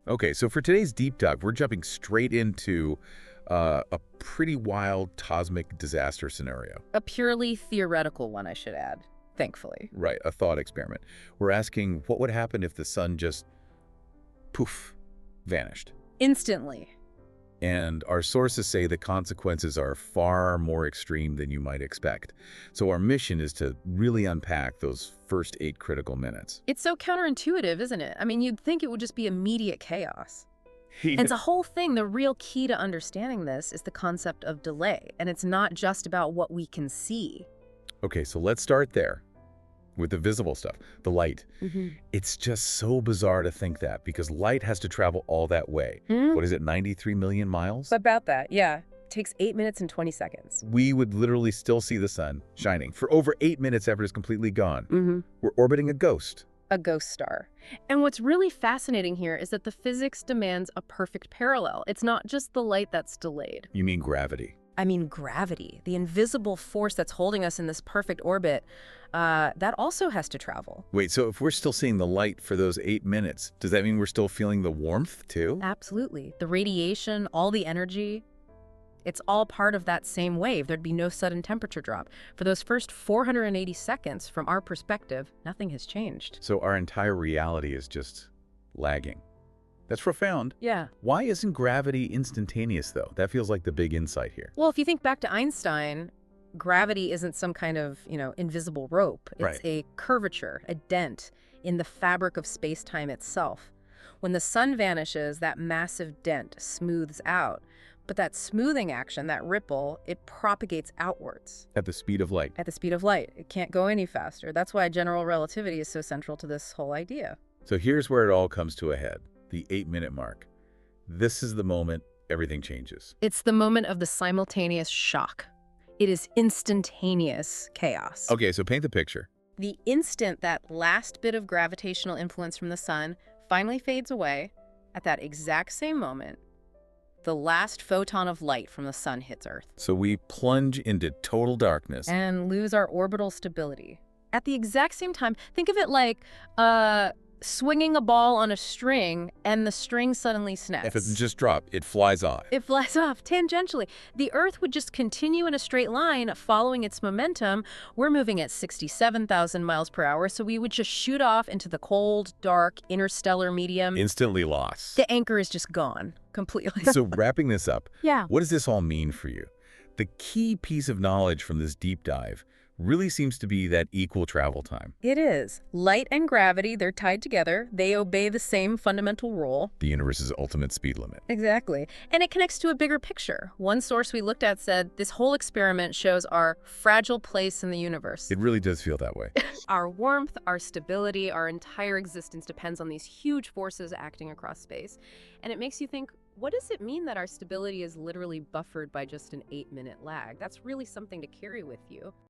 Okay, so for today's deep dive, we're jumping straight into a pretty wild cosmic disaster scenario. A purely theoretical one, I should add, thankfully. Right, a thought experiment. We're asking what would happen if the sun just, poof, vanished. Instantly. And our sources say the consequences are far more extreme than you might expect. So our mission is to really unpack those first 8 critical minutes. It's so counterintuitive, isn't it? I mean, you'd think it would just be immediate chaos. And it's a whole thing. The real key to understanding this is the concept of delay. And it's not just about what we can see. Okay, so let's start there with the visible stuff, the light. It's just so bizarre to think that because light has to travel all that way. What is it, 93 million miles? About that, yeah. It takes 8 minutes and 20 seconds. We would literally still see the sun shining for over 8 minutes after it's completely gone. We're orbiting a ghost. A ghost star. And what's really fascinating here is that the physics demands a perfect parallel. It's not just the light that's delayed. You mean gravity? I mean gravity, the invisible force that's holding us in this perfect orbit, that also has to travel. Wait, so if we're still seeing the light for those 8 minutes, does that mean we're still feeling the warmth too? Absolutely. The radiation, all the energy, it's all part of that same wave. There'd be no sudden temperature drop. For those first 480 seconds, from our perspective, nothing has changed. So our entire reality is just lagging. That's profound. Yeah. Why isn't gravity instantaneous, though? That feels like the big insight here. Well, if you think back to Einstein, gravity isn't some kind of, invisible rope. It's Right. a curvature, a dent in the fabric of space-time itself. When the sun vanishes, that massive dent smooths out. But that smoothing action, that ripple, it propagates outwards At the speed of light. at the speed of light. It can't go any faster. That's why general relativity is so central to this whole idea. So here's where it all comes to a head, the 8-minute mark. This is the moment everything changes. It's the moment of the simultaneous shock. It is instantaneous chaos. Okay, so paint the picture. The instant that last bit of gravitational influence from the sun finally fades away, at that exact same moment, the last photon of light from the sun hits Earth So we plunge into total darkness. and lose our orbital stability. At the exact same time, think of it like swinging a ball on a string and the string suddenly snaps. If it just dropped, it flies off. It flies off tangentially. The Earth would just continue in a straight line following its momentum. We're moving at 67,000 miles per hour, so we would just shoot off into the cold, dark, interstellar medium. Instantly lost. The anchor is just gone completely. So wrapping this up, Yeah. what does this all mean for you? The key piece of knowledge from this deep dive really seems to be that equal travel time. It is. Light and gravity, they're tied together. They obey the same fundamental rule. The universe's ultimate speed limit. Exactly. And it connects to a bigger picture. One source we looked at said this whole experiment shows our fragile place in the universe. It really does feel that way. Our warmth, our stability, our entire existence depends on these huge forces acting across space. And it makes you think, what does it mean that our stability is literally buffered by just an 8-minute lag? That's really something to carry with you.